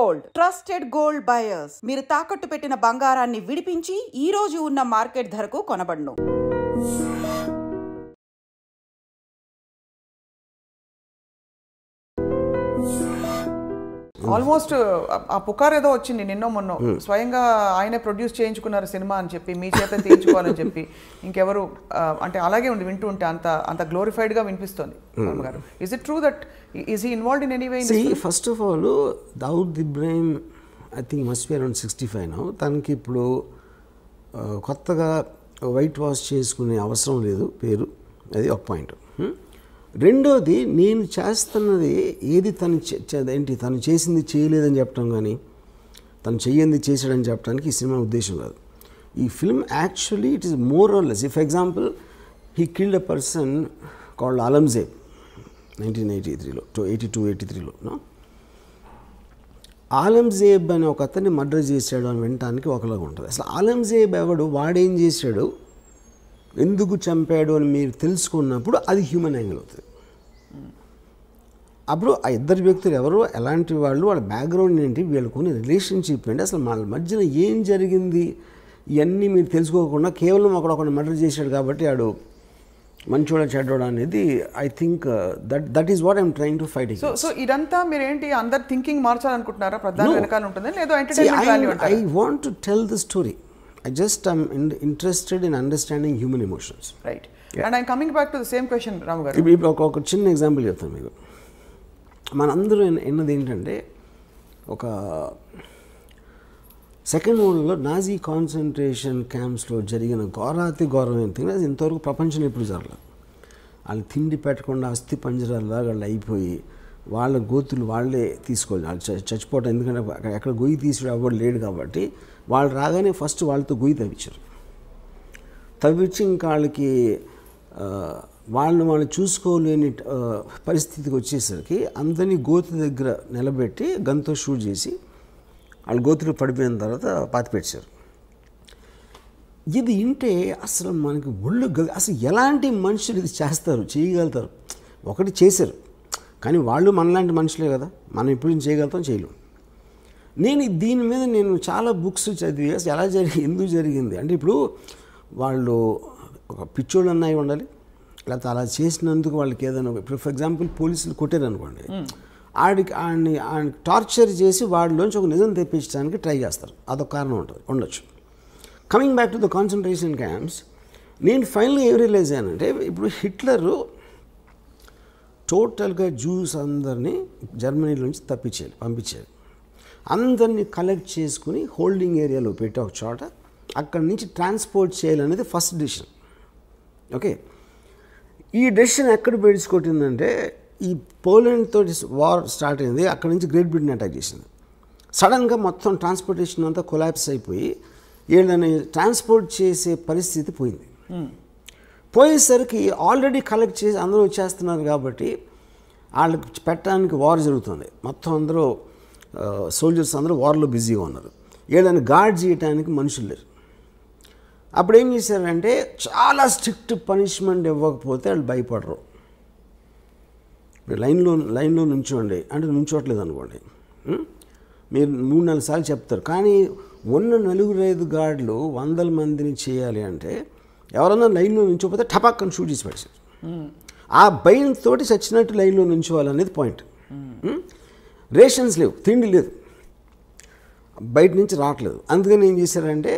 Gold, trusted gold buyers. మీరు తాకట్టు పెట్టిన బంగారాన్ని విడిపించి ఈ రోజు ఉన్న మార్కెట్ ధరకు కొనబడును. ఆల్మోస్ట్ ఆ పుకార్ ఏదో వచ్చింది నిన్నో మొన్నో, స్వయంగా ఆయనే ప్రొడ్యూస్ చేయించుకున్నారు సినిమా అని చెప్పి, మీ చేత తీయించుకోవాలని చెప్పి. ఇంకెవరు అంటే అలాగే ఉంది వింటూ ఉంటే అంత గ్లోరిఫైడ్ గా వినిపిస్తుంది గారు. Is it true that is he involved in any way? First of all Dawood Ibrahim I think must be around 65 now. తనకి ఇప్పుడు కొత్తగా వైట్ వాష్ చేసుకునే అవసరం లేదు పేరు, అది ఒక పాయింట్. రెండోది, నేను చేస్తున్నది ఏది తను చేసింది చేయలేదని చెప్పడం కానీ తను చెయ్యింది చేసాడని చెప్పడానికి ఈ సినిమా ఉద్దేశం కాదు. ఈ film actually it is more or less. For example, he killed a person called Alamzeb 1983లో 82-83లో. ఆలంజేబ్ అని ఒక అతన్ని మర్డర్ చేశాడు అని వినటానికి ఒకలాగా ఉంటుంది. అసలు ఆలంజేబ్ ఎవడు, వాడేం చేశాడు, ఎందుకు చంపాడు అని మీరు తెలుసుకున్నప్పుడు అది హ్యూమన్ యాంగిల్ అవుతుంది. అప్పుడు ఆ ఇద్దరు వ్యక్తులు ఎవరు, ఎలాంటి వాళ్ళు, వాళ్ళ బ్యాక్గ్రౌండ్ ఏంటి, వీళ్ళకున్న రిలేషన్షిప్ ఏంటి, అసలు వాళ్ళ మధ్యన ఏం జరిగింది, ఇవన్నీ మీరు తెలుసుకోకుండా కేవలం ఒకడు మర్డర్ చేశాడు కాబట్టి ఆడు మంచోడా చెడ్డోడా అనేది I think that is what I'm trying to fight. So ఇదంతా మీరు ఏంటి అందరు థింకింగ్ మార్చాలనుకుంటున్నారా? ప్రధాన వెనకాల ఉంటుంది లేదో ఎంటర్టైన్మెంట్ వాల్యూ అంటారా? I want to tell the story. I just am interested in understanding human emotions. Right. Yeah. And I'm coming back to the same question, Ramu garu. ఇప్పుడు ఒక చిన్న ఎగ్జాంపుల్ చెప్తాను మీకు. మనందరూ ఎన్నది ఏంటంటే, ఒక సెకండ్ వరల్డ్లో నాజీ కాన్సన్ట్రేషన్ క్యాంప్స్లో జరిగిన ఘోరాతి ఘోరమైన థింగ్ అది ఇంతవరకు ప్రపంచంలో ఎప్పుడు జరగలేదు. వాళ్ళు తిండి పెట్టకుండా అస్థి పంజరాల్లాగా వాళ్ళు అయిపోయి వాళ్ళ గోతులు వాళ్ళే తీసుకోవాలి, వాళ్ళు చచ్చిపోవటం. ఎందుకంటే ఎక్కడ గొయ్యి తీసి అవ్వడు లేడు కాబట్టి వాళ్ళు రాగానే ఫస్ట్ వాళ్ళతో గొయ్యి తవ్వించి ఇంకా వాళ్ళకి వాళ్ళు చూసుకోలేని పరిస్థితికి వచ్చేసరికి అందరినీ గోతు దగ్గర నిలబెట్టి గన్తో షూట్ చేసి వాళ్ళు గోతులు పడిపోయిన తర్వాత పాతిపెట్టారు. ఇది వింటే అసలు మనకి ఒళ్ళు అసలు ఎలాంటి మనుషులు ఇది చేస్తారు, చేయగలుగుతారు. ఒకటి చేశారు కానీ వాళ్ళు మనలాంటి మనుషులే కదా, మనం ఇప్పుడు చేయగలుగుతాం, చేయలేము. దీని మీద నేను చాలా బుక్స్ చదివి ఎలా ఎందుకు జరిగింది అంటే, ఇప్పుడు వాళ్ళు ఒక పిచ్చోళ్ళు అన్నాయి ఉండాలి, లేకపోతే అలా చేసినందుకు వాళ్ళకి ఏదైనా, ఇప్పుడు ఫర్ ఎగ్జాంపుల్ పోలీసులు కొట్టారు అనుకోండి, ఆడిని టార్చర్ చేసి వాడిలోంచి ఒక నిజం తెప్పించడానికి ట్రై చేస్తారు, అదొక కారణం ఉండొచ్చు. Coming back to the concentration camps, నేను ఫైనల్గా ఏం రియలైజ్ అయ్యానంటే, ఇప్పుడు హిట్లరు టోటల్గా జ్యూస్ అందరినీ జర్మనీలోంచి పంపించారు. అందరినీ కలెక్ట్ చేసుకుని హోల్డింగ్ ఏరియాలో పెట్టి ఒక చోట అక్కడి నుంచి ట్రాన్స్పోర్ట్ చేయాలనేది ఫస్ట్ డెసిషన్. ఓకే, ఈ డెసిషన్ ఎక్కడ బెడిసికొట్టిందంటే, ఈ పోలాండ్ తోటి వార్ స్టార్ట్ అయింది, అక్కడి నుంచి గ్రేట్ బ్రిటన్ అటాక్ చేసింది. సడన్గా మొత్తం ట్రాన్స్పోర్టేషన్ అంతా కొలాప్స్ అయిపోయి వీళ్ళని ట్రాన్స్పోర్ట్ చేసే పరిస్థితి పోయింది. పోయేసరికి ఆల్రెడీ కలెక్ట్ చేసి అందరూ వచ్చేస్తున్నారు కాబట్టి వాళ్ళకి పెట్టడానికి వార్ జరుగుతుంది. మొత్తం అందరూ సోల్జర్స్ అందరూ వార్లో బిజీగా ఉన్నారు, వీళ్ళని గార్డ్ చేయడానికి మనుషులు లేరు. అప్పుడు ఏం చేశారంటే, చాలా స్ట్రిక్ట్ పనిష్మెంట్ ఇవ్వకపోతే వాళ్ళు భయపడరు. లైన్లో నుంచోండి అంటే నుంచోట్లేదు అనుకోండి, మీరు 3-4 సార్లు చెప్తారు. కానీ ఉన్న 4-5 గార్డులు 100 మందిని చేయాలి అంటే ఎవరన్నా లైన్లో నుంచోపోతే టపాక్కని షూట్ చేసి పడేసారు. ఆ భయంతో చచ్చినట్టు లైన్లో నుంచోవాలనేది పాయింట్. రేషన్స్ లేవు, తిండి లేదు, బయట నుంచి రావట్లేదు. అందుకని ఏం చేశారంటే,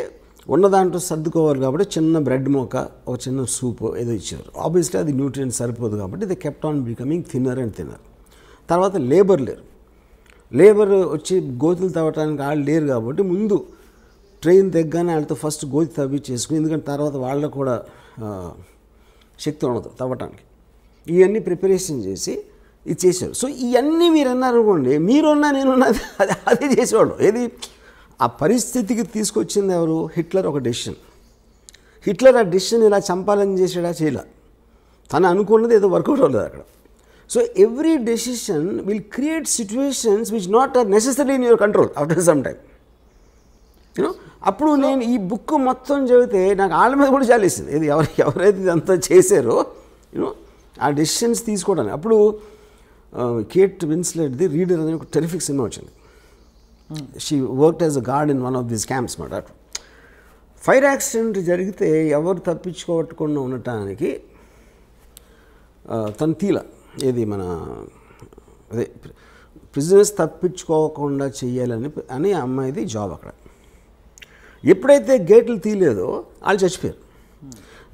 ఉన్న దాంట్లో సర్దుకోవాలి కాబట్టి చిన్న బ్రెడ్ మొక్క, ఒక చిన్న సూప్ ఏదో ఇచ్చారు. ఆబ్వియస్లీ అది న్యూట్రియంట్ సరిపోదు కాబట్టి the kept on becoming thinner and thinner. తర్వాత లేబర్ వచ్చి గోతులు తవ్వటానికి వాళ్ళు లేరు కాబట్టి ముందు ట్రైన్ తెగ్గానే వాళ్ళతో ఫస్ట్ గోతి తవ్వించేసుకుని, ఎందుకంటే తర్వాత వాళ్ళకు కూడా శక్తి ఉండదు తవ్వటానికి. ఇవన్నీ ప్రిపరేషన్ చేసి ఇది చేశారు. సో ఇవన్నీ మీరు అన్నారు అనుకోండి, మీరున్నా నేనున్నా అదే చేసేవాడు. ఏది ఆ పరిస్థితికి తీసుకొచ్చింది ఎవరు? హిట్లర్. ఒక డెసిషన్. హిట్లర్ ఆ డెసిషన్ ఇలా చంపాలని చేసాడా? చేయలే. తను అనుకున్నది ఏదో వర్కౌట్ అవ్వలేదు అక్కడ. So every decision will create situations which not are necessary in your control after some time. You know, అప్పుడు నేను ఈ బుక్ మొత్తం చదివితే నాకు వాళ్ళ మీద కూడా జాలేసింది. ఇది ఎవరైతే ఇదంతా చేశారో యూనో ఆ డెసిషన్స్ తీసుకోవడానికి. అప్పుడు కేట్ విన్స్లెట్ది రీడర్ అనే ఒక టెరిఫిక్ సినిమా వచ్చింది. She worked as a guard in one of these camps మాట. ఫైర్ యాక్సిడెంట్ జరిగితే ఎవరు తప్పించుకోవకుండా ఉండటానికి తను తీల ఏది మన అదే ప్రిజనర్స్ తప్పించుకోకుండా చెయ్యాలని అమ్మాయిది జాబ్ అక్కడ. ఎప్పుడైతే గేట్లు తీయలేదో వాళ్ళు చచ్చిపోయారు.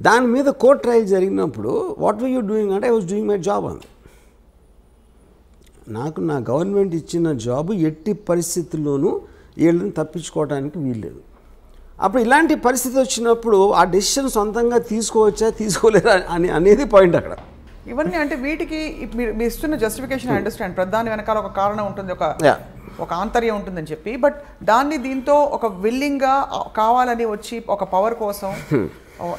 దాని మీద కోర్ట్ ట్రయల్ జరిగినప్పుడు వాట్ వర్ యూ డూయింగ్ అంటే I was doing my job అంది. నాకు నా గవర్నమెంట్ ఇచ్చిన జాబు ఎట్టి పరిస్థితుల్లోనూ వీళ్ళని తప్పించుకోవడానికి వీల్లేదు. అప్పుడు ఇలాంటి పరిస్థితి వచ్చినప్పుడు ఆ డెసిషన్ సొంతంగా తీసుకోవచ్చా తీసుకోలేరా అనేది పాయింట్ అక్కడ. ఇవన్నీ అంటే వీటికి మీరు ఇస్తున్న జస్టిఫికేషన్ అండర్స్టాండ్, ప్రధాని వెనకాల ఒక కారణం ఉంటుంది, ఒక ఆంతర్యం ఉంటుందని చెప్పి. బట్ దాన్ని దీంతో ఒక విల్లింగ్గా కావాలని వచ్చి ఒక పవర్ కోసం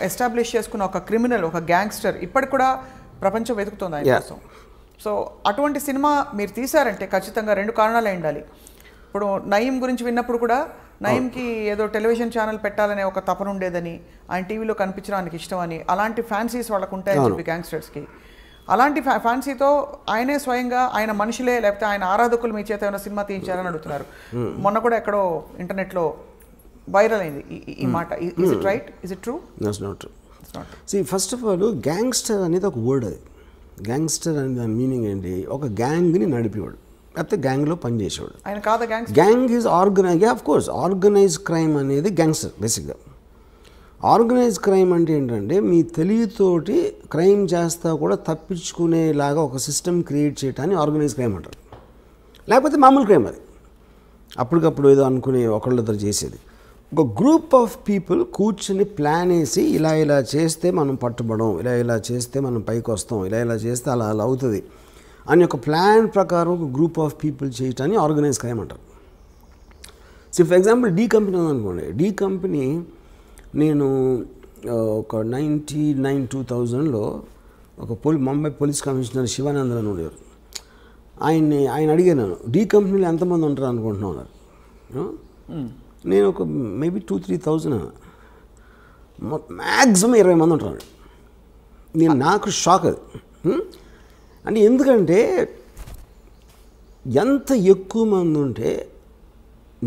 ఎస్టాబ్లిష్ చేసుకున్న ఒక క్రిమినల్, ఒక గ్యాంగ్స్టర్ ఇప్పటికి కూడా ప్రపంచం వెతుకుతుంది ఆయన కోసం. సో అటువంటి సినిమా మీరు తీశారంటే ఖచ్చితంగా 2 కారణాలు ఉండాలి. ఇప్పుడు నయీం గురించి విన్నప్పుడు కూడా నయీంకి ఏదో టెలివిజన్ ఛానల్ పెట్టాలనే ఒక తపన ఉండేదని, ఆయన టీవీలో కనిపించడానికి ఇష్టమని, అలాంటి ఫ్యాన్సీస్ వాళ్ళకు ఉంటాయని చెప్పి గ్యాంగ్స్టర్స్కి. అలాంటి ఫ్యాన్సీతో ఆయనే స్వయంగా ఆయన మనుషులే లేకపోతే ఆయన ఆరాధకులు మీ చేత ఏమైనా సినిమా తీయించారని అడుగుతున్నారు. మొన్న కూడా ఎక్కడో ఇంటర్నెట్లో వైరల్ అయింది ఈ మాట. Is it right? Is it true? That's not true. First of all gangster అనేది ఒక వర్డ్. అది గ్యాంగ్స్టర్ అనే దాని మీనింగ్ ఏంటి? ఒక గ్యాంగ్ని నడిపేవాడు, లేకపోతే గ్యాంగ్లో పనిచేసేవాడు. ఆయన కాదా gangster? Gang is organise, of course organise crime అనేది గ్యాంగ్స్టర్ బేసిక్గా. ఆర్గనైజ్ క్రైమ్ అంటే ఏంటంటే మీ తెలివితోటి క్రైమ్ చేస్తా కూడా తప్పించుకునేలాగా ఒక సిస్టమ్ క్రియేట్ చేయటాన్ని ఆర్గనైజ్ క్రైమ్ అంటారు. లేకపోతే మామూలు క్రైమ్ అది అప్పటికప్పుడు ఏదో అనుకుని ఒకళ్ళిద్దరు చేసేది. ఒక గ్రూప్ ఆఫ్ పీపుల్ కూర్చుని ప్లాన్ వేసి ఇలా చేస్తే మనం పట్టుబడం, ఇలా చేస్తే మనం పైకి వస్తాం, ఇలా చేస్తే అలా అవుతుంది అని ఒక ప్లాన్ ప్రకారం ఒక గ్రూప్ ఆఫ్ పీపుల్ చేయటాన్ని ఆర్గనైజ్ క్రైమ్ అంటారు. So for example D company ఉందనుకోండి. డీ కంపెనీ నేను ఒక 1999-2000లో ఒక ముంబై పోలీస్ కమిషనర్ శివానందన్ అని ఉండేవారు. ఆయన అడిగాను, డీ కంపెనీలో ఎంతమంది ఉంటారు అనుకుంటున్నారు? నేను ఒక మేబీ 2-3,000, మ్యాక్సిమం 20 మంది ఉంటారు. నాకు షాక్ అది. అంటే ఎందుకంటే ఎంత ఎక్కువ మంది ఉంటే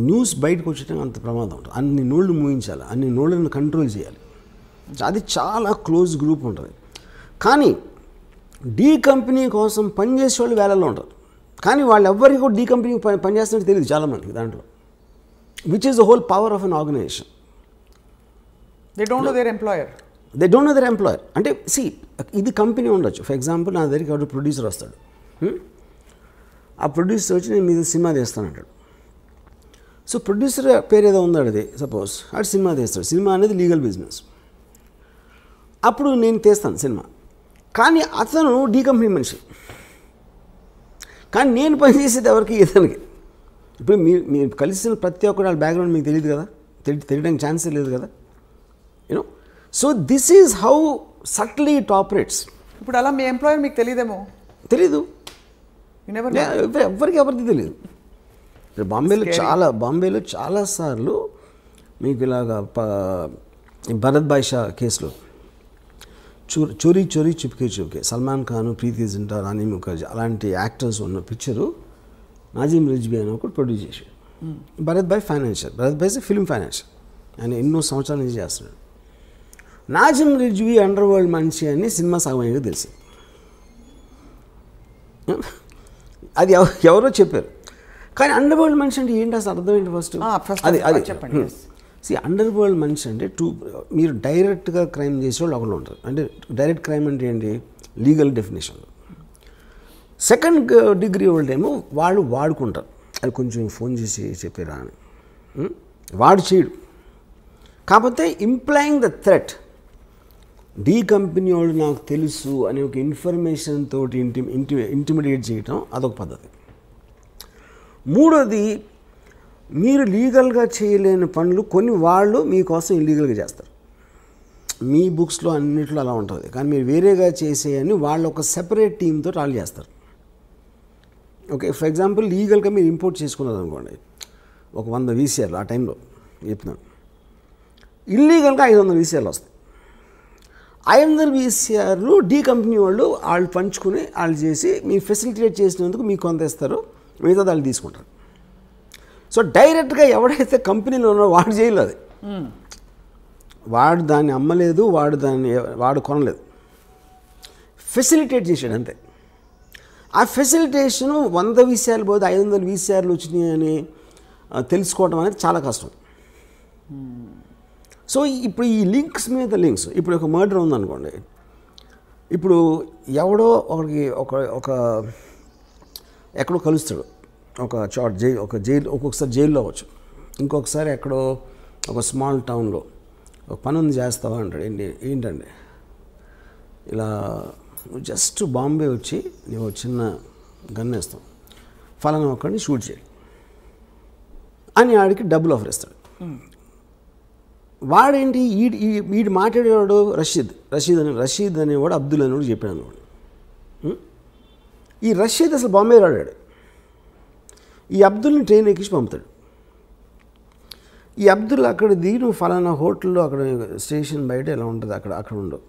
న్యూస్ బయటకు వచ్చేటం అంత ప్రమాదం ఉంటుంది. అన్ని నోళ్ళు మూయించాలి, అన్ని నోళ్ళని కంట్రోల్ చేయాలి. అది చాలా క్లోజ్ గ్రూప్ ఉంటుంది. కానీ డీ కంపెనీ కోసం పనిచేసే వాళ్ళు వేలల్లో ఉంటారు. కానీ వాళ్ళు ఎవ్వరికి కూడా డీ కంపెనీకి పనిచేస్తున్నట్టు తెలియదు చాలామందికి దాంట్లో. Which is the whole power of an organisation. They don't know their employer. అంటే ఇది కంపెనీ ఉండొచ్చు. ఫర్ ఎగ్జాంపుల్ నా దగ్గరికి ఎవరు ప్రొడ్యూసర్ వస్తాడు. ఆ ప్రొడ్యూసర్ వచ్చి నేను మీద సినిమా తీస్తానంటాడు. సో ప్రొడ్యూసర్ పేరు ఏదో ఉందాడు, అది సపోజ్ అటు సినిమా తీస్తాడు. సినిమా అనేది లీగల్ బిజినెస్. అప్పుడు నేను తీస్తాను సినిమా, కానీ అతను డీ కంపెనీ మనిషి. కానీ నేను పనిచేసేది ఎవరికి? ఇతనికి. ఇప్పుడు మీరు కలిసిన ప్రతి ఒక్కరు వాళ్ళ బ్యాక్గ్రౌండ్ మీకు తెలియదు కదా, తెలియడానికి ఛాన్సే లేదు కదా, you know. So this is how సట్లీ it operates. ఇప్పుడు అలా మీ ఎంప్లాయర్ మీకు తెలియదేమో? తెలీదు, ఎవరికి తెలియదు. బాంబేలో చాలాసార్లు మీకు ఇలాగా భరత్ భాయ్ షా కేసులో చోరీ చుప్కే సల్మాన్ ఖాన్, ప్రీతి జింటా, రాణి ముఖర్జీ అలాంటి యాక్టర్స్ ఉన్న పిక్చరు నాజిమ్ రిజ్వీ అని ఒకటి ప్రొడ్యూస్ చేశాడు. భరత్ భాయ్ ఫిల్మ్ ఫైనాన్షియర్, ఆయన ఎన్నో సంవత్సరాల నుంచి చేస్తున్నాడు. నాజిమ్ రిజ్వీ అండర్ వరల్డ్ మనిషి అని సినిమా సగమైనది తెలిసి, అది ఎవరో చెప్పారు. కానీ అండర్ వరల్డ్ మనిషి అంటే ఏంటి అసలు అర్థం ఏంటి? అది చెప్పండి. అండర్ వరల్డ్ మనిషి అంటే మీరు డైరెక్ట్గా క్రైమ్ చేసే వాళ్ళు ఒకళ్ళు ఉంటారు. అంటే డైరెక్ట్ క్రైమ్ అంటే ఏంటి? లీగల్ డెఫినేషన్లో. సెకండ్ డిగ్రీ వాళ్ళేమో వాళ్ళు వాడుకుంటారు, అది కొంచెం ఫోన్ చేసి చెప్పారా అని. వాడు చేయడు. కాకపోతే implying the threat, the company వాళ్ళు నాకు తెలుసు అనే ఒక ఇన్ఫర్మేషన్ తోటి ఇంటిమిడియేట్ చేయటం అదొక పద్ధతి. మూడోది, మీరు లీగల్గా చేయలేని పనులు కొన్ని వాళ్ళు మీకోసం ఇల్లీగల్గా చేస్తారు. మీ బుక్స్లో అన్నిట్లో అలా ఉంటుంది, కానీ మీరు వేరేగా చేసేయని వాళ్ళు ఒక సెపరేట్ టీంతో వాళ్ళు చేస్తారు. ఓకే, ఫర్ ఎగ్జాంపుల్ లీగల్గా మీరు ఇంపోర్ట్ చేసుకున్నారు అనుకోండి, ఒక 100 VCRలు ఆ టైంలో చెప్తున్నాను, ఇల్లీగల్గా 500 VCRలు వస్తాయి. 500 VCRలు డీ కంపెనీ వాళ్ళు పంచుకుని వాళ్ళు చేసి మీ ఫెసిలిటేట్ చేసినందుకు మీకు కొంత ఇస్తారు, మిగతా వాళ్ళు తీసుకుంటారు. సో డైరెక్ట్గా ఎవడైతే కంపెనీలో ఉన్నాడో వాడు చేయలేదు అది, వాడు దాన్ని అమ్మలేదు, వాడు కొనలేదు, ఫెసిలిటేట్ చేశాడు అంతే. ఆ ఫెసిలిటేషను 100 వీసాలు పోతే 500 వీసాలు వచ్చినాయి అని తెలుసుకోవడం అనేది చాలా కష్టం. సో ఇప్పుడు ఈ లింక్స్ మీద లింక్స్, ఇప్పుడు ఒక మర్డర్ ఉందనుకోండి, ఇప్పుడు ఎవడో ఒక ఎక్కడో కలుస్తాడు, ఒక జైలు, ఒక్కొక్కసారి జైల్లో అవ్వచ్చు, ఇంకొకసారి ఎక్కడో ఒక స్మాల్ టౌన్లో ఒక పని ఉంది చేస్తావా అంటాడు. ఏంటండి ఇలా జస్ట్ బాంబే వచ్చి నువ్వు చిన్న గన్ వేస్తాం, ఫలానా ఒక్కడిని షూట్ చేయాలి అని ఆడికి డబ్బులు ఆఫర్ ఇస్తాడు. వాడేంటి వీడు మాట్లాడేవాడు రషీద్ అనేవాడు అబ్దుల్ అనేవాడు చెప్పాడు అన్నవాడు. ఈ రషీద్ అసలు బాంబే రాడాడు, ఈ అబ్దుల్ని ట్రైన్ ఎక్కించి పంపుతాడు. ఈ అబ్దుల్ అక్కడ దిగి నువ్వు ఫలానా హోటల్లో అక్కడ స్టేషన్ బయట ఎలా ఉంటుంది అక్కడ ఉండవు.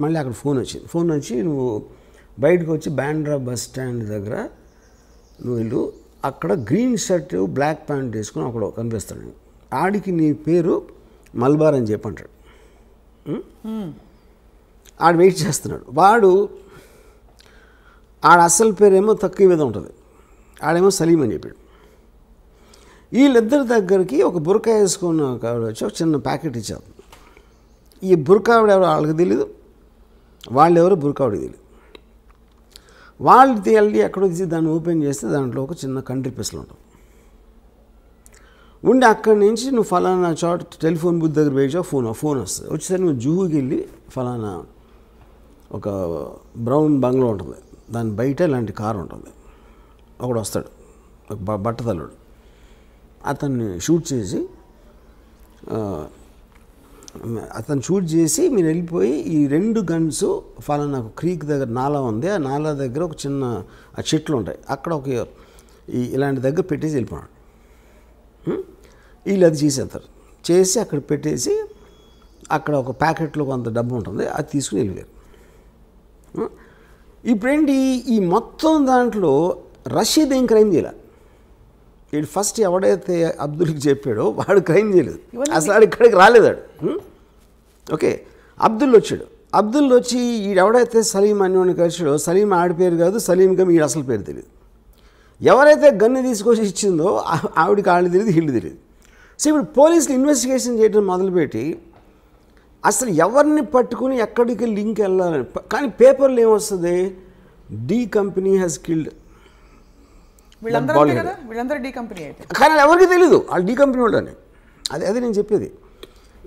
మళ్ళీ అక్కడ ఫోన్ వచ్చి నువ్వు బయటకు వచ్చి బాండ్రా బస్ స్టాండ్ దగ్గర నువ్వు వెళ్ళు, అక్కడ గ్రీన్ షర్ట్ బ్లాక్ ప్యాంట్ వేసుకుని అక్కడ కనిపిస్తాడు. ఆడికి నీ పేరు మల్బార్ అని చెప్పి అంటాడు. ఆడు వెయిట్ చేస్తున్నాడు. ఆడ అసలు పేరేమో తక్కువ మీద ఉంటుంది, ఆడేమో సలీం అని చెప్పాడు. వీళ్ళిద్దరి దగ్గరికి ఒక బురకా వేసుకున్న ఆవిడ వచ్చి ఒక చిన్న ప్యాకెట్ ఇచ్చారు. ఈ బురకా ఆవిడ ఎవరో వాళ్ళకి తెలీదు, వాళ్ళెవరో బురకా ఆవిడకి తెలియదు. వాళ్ళు వెళ్ళి ఎక్కడో తీసి దాన్ని ఓపెన్ చేస్తే దాంట్లో ఒక చిన్న కంట్రీ పిస్టల్ ఉంటుంది. ఉండి అక్కడి నుంచి నువ్వు ఫలానా చోట టెలిఫోన్ బూత్ దగ్గర వేయచో ఫోన్ వస్తుంది. వచ్చేసరికి నువ్వు జూహుకి వెళ్ళి ఫలానా ఒక బ్రౌన్ బంగ్లో ఉంటుంది, దాని బయట ఇలాంటి కారు ఉంటుంది, ఒకడు వస్తాడు, ఒక బట్టతల్లుడు, అతన్ని షూట్ చేసి మీరు వెళ్ళిపోయి ఈ 2 గన్స్ ఫలానా క్రీక్ దగ్గర నాలా ఉంది, ఆ నాలా దగ్గర ఒక చిన్న చెట్లు ఉంటాయి, అక్కడ ఇలాంటి దగ్గర పెట్టేసి వెళ్ళిపోయాడు. వీళ్ళు అది చేసి అక్కడ పెట్టేసి అక్కడ ఒక ప్యాకెట్లో కొంత డబ్బు ఉంటుంది, అది తీసుకుని వెళ్ళిపోయారు. ఇప్పుడేంటి ఈ మొత్తం దాంట్లో రషీద్ ఏం క్రైమ్ చేయలే. వీడు ఫస్ట్ ఎవడైతే అబ్దుల్కి చెప్పాడో వాడు క్రైమ్ చేయలేదు, అసలు ఆడు ఇక్కడికి రాలేదాడు. ఓకే, అబ్దుల్ వచ్చి ఎవడైతే సలీం అని కలిసాడో సలీం ఆడి పేరు కాదు, సలీంగా వీడు అసలు పేరు తెలియదు. ఎవరైతే గన్ను తీసుకొచ్చి ఇచ్చిందో ఆవిడికి ఆళ్ళు తెలియదు, వీళ్ళు తెలియదు. సో ఇప్పుడు పోలీసులు ఇన్వెస్టిగేషన్ చేయడం మొదలుపెట్టి అసలు ఎవరిని పట్టుకుని ఎక్కడికి లింక్ వెళ్ళాలని, కానీ పేపర్లో ఏమొస్తుంది, డి కంపెనీ హ్యాస్ కిల్డ్, కానీ ఎవరికి తెలీదు వాళ్ళు డి కంపెనీ వాళ్ళని. అదే నేను చెప్పేది.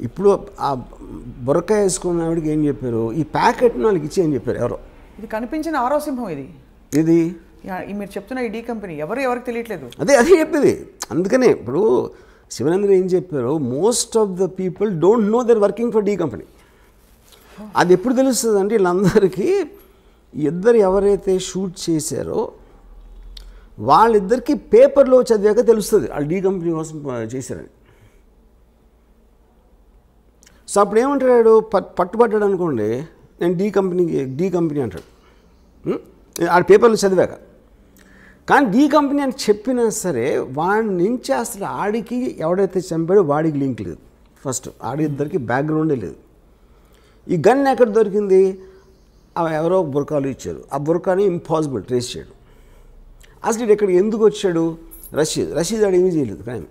ఇప్పుడు ఆ బురకా వేసుకున్న ఆవిడకి ఏం చెప్పారు, ఈ ప్యాకెట్ని వాళ్ళకి ఇచ్చి అని చెప్పారు ఎవరో. ఇది కనిపించిన ఆరో సింహం ఇది మీరు చెప్తున్న ఈ డి కంపెనీ ఎవరికి తెలియట్లేదు. అదే చెప్పేది. అందుకనే ఇప్పుడు శివనంద్ర ఏం చెప్పారు, most of the people don't know they're working for the company. అది ఎప్పుడు తెలుస్తుంది అంటే వీళ్ళందరికీ ఇద్దరు ఎవరైతే షూట్ చేశారో వాళ్ళిద్దరికీ పేపర్లో చదివాక తెలుస్తుంది వాళ్ళు డి కంపెనీ కోసం చేశారని. సో అప్పుడు ఏమంటాడు, పట్టుబడ్డాడు అనుకోండి, నేను డి కంపెనీ అంటాడు ఆ పేపర్లో చదివాక. కానీ డి కంపెనీ అని చెప్పినా సరే వాడి నుంచి అసలు ఆడికి ఎవడైతే చంపాడో వాడికి లింక్ లేదు. ఫస్ట్ ఆడిద్దరికి బ్యాక్గ్రౌండే లేదు. ఈ గన్ ఎక్కడ దొరికింది, ఎవరో బురకాలు ఇచ్చారు, ఆ బురకాని ఇంపాసిబుల్ ట్రేస్ చేయడం. అసలు ఇది ఎక్కడికి ఎందుకు వచ్చాడు, రషీద్ ఆడు ఏమీ చేయలేదు కానీ.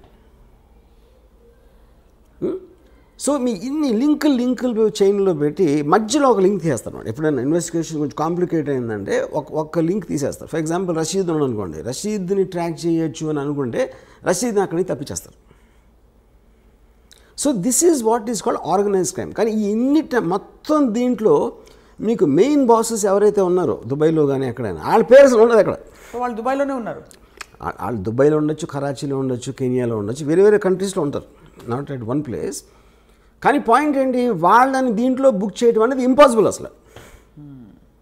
సో మీ ఇన్ని లింకులు చైన్లో పెట్టి మధ్యలో ఒక లింక్ తీసేస్తాను. ఎప్పుడైనా ఇన్వెస్టిగేషన్ కొంచెం కాంప్లికేట్ అయిందంటే ఒక్క లింక్ తీసేస్తారు. ఫర్ ఎగ్జాంపుల్ రషీద్ ఉన్నాడు అనుకోండి, రషీద్ని ట్రాక్ చేయొచ్చు అని అనుకుంటే రషీద్ని అక్కడి నుంచి తప్పించేస్తారు. So this is what is called organised crime. కానీ ఈ మొత్తం దీంట్లో మీకు మెయిన్ బాసెస్ ఎవరైతే ఉన్నారో దుబాయ్లో కానీ ఎక్కడైనా వాళ్ళ పేరు అసలు ఉండదు అక్కడ. వాళ్ళు దుబాయ్లోనే ఉన్నారు. వాళ్ళు దుబాయ్లో ఉండొచ్చు, కరాచీలో ఉండొచ్చు, కెనియాలో ఉండొచ్చు, వేరే కంట్రీస్లో ఉంటారు, నాట్ ఎట్ వన్ ప్లేస్. కానీ పాయింట్ ఏంటి, వాళ్ళని దీంట్లో బుక్ చేయడం అనేది ఇంపాసిబుల్ అసలు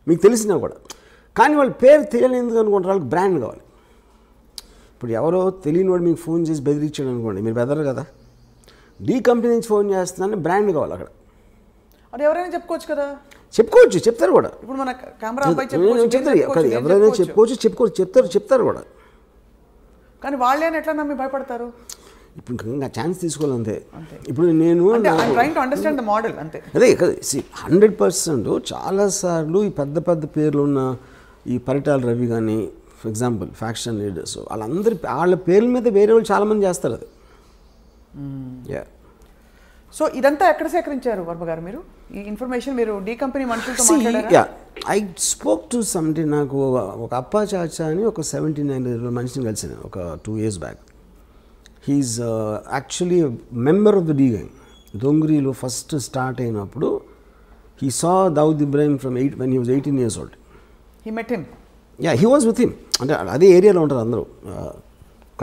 మీకు తెలిసినా కూడా. కానీ వాళ్ళ పేరు తెలియని ఎందుకు అనుకుంటారు, వాళ్ళకి బ్రాండ్ కావాలి. ఇప్పుడు ఎవరో తెలియని వాడు మీకు ఫోన్ చేసి బెదిరించాడు అనుకోండి, మీరు బెదరు కదా. డి కంపెనీ నుంచి ఫోన్ చేస్తున్నాను బ్రాండ్ కావాలి అక్కడ. అది ఎవరైనా చెప్పుకోవచ్చు కదా. చెప్తారు కూడా. ఇప్పుడు మన కెమెరా చెప్తారు, ఎవరైనా చెప్పుకోవచ్చు, చెప్తారు కూడా. కానీ వాళ్ళే ఎట్లా నమ్మి భయపడతారు? ఇప్పుడు ఇంకా ఛాన్స్ తీసుకోవాలంతే. ఇప్పుడు నేను trying to understand the model అంతే. అదే 100% చాలాసార్లు ఈ పెద్ద పెద్ద పేర్లు ఉన్న ఈ పరిటాల రవి కానీ ఫర్ ఎగ్జాంపుల్ ఫ్యాక్షన్ లీడర్స్ వాళ్ళ పేర్ల మీద వేరే వాళ్ళు చాలామంది చేస్తారు అది. సో ఇదంతా ఎక్కడ సేకరించారు వర్మ గారు మీరు ఈ ఇన్ఫర్మేషన్? మీరు డి కంపెనీ మనుషులతో మాట్లాడారా? I spoke to something. నాకు ఒక అప్పా చాచా అని ఒక 79 మనిషిని కలిసాను ఒక 2 years back. He is actually member of the D gang. దొంగరిలో ఫస్ట్ స్టార్ట్ అయినప్పుడు he saw Dawood Ibrahim from when he was 18 years old. He met him? Yeah, he was with him. అంటే అదే ఏరియాలో ఉంటారు అందరూ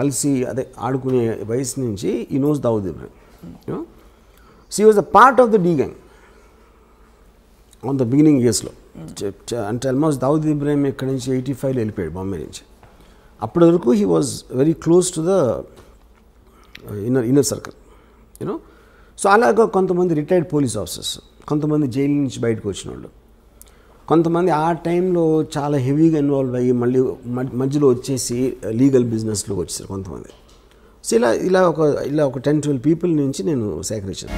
కలిసి అదే ఆడుకునే వయసు నుంచి he knows Dawood Ibrahim. So he was a part of the D gang on the beginning yearsలో. అంటే ఆల్మోస్ట్ దావుద్ ఇబ్రాహిం ఇక్కడ నుంచి 85లో వెళ్ళిపోయాడు బాంబే నుంచి. అప్పటి వరకు he was very close to the inner circle you know. So అలాగా కొంతమంది రిటైర్డ్ పోలీస్ ఆఫీసర్స్, కొంతమంది జైలు నుంచి బయటకు వచ్చిన వాళ్ళు, కొంతమంది ఆ టైంలో చాలా హెవీగా ఇన్వాల్వ్ అయ్యి మళ్ళీ మధ్యలో వచ్చేసి లీగల్ బిజినెస్లోకి వచ్చేసారు కొంతమంది. సో ఇలా ఒక 10-12 పీపుల్ నుంచి నేను సేకరించాను.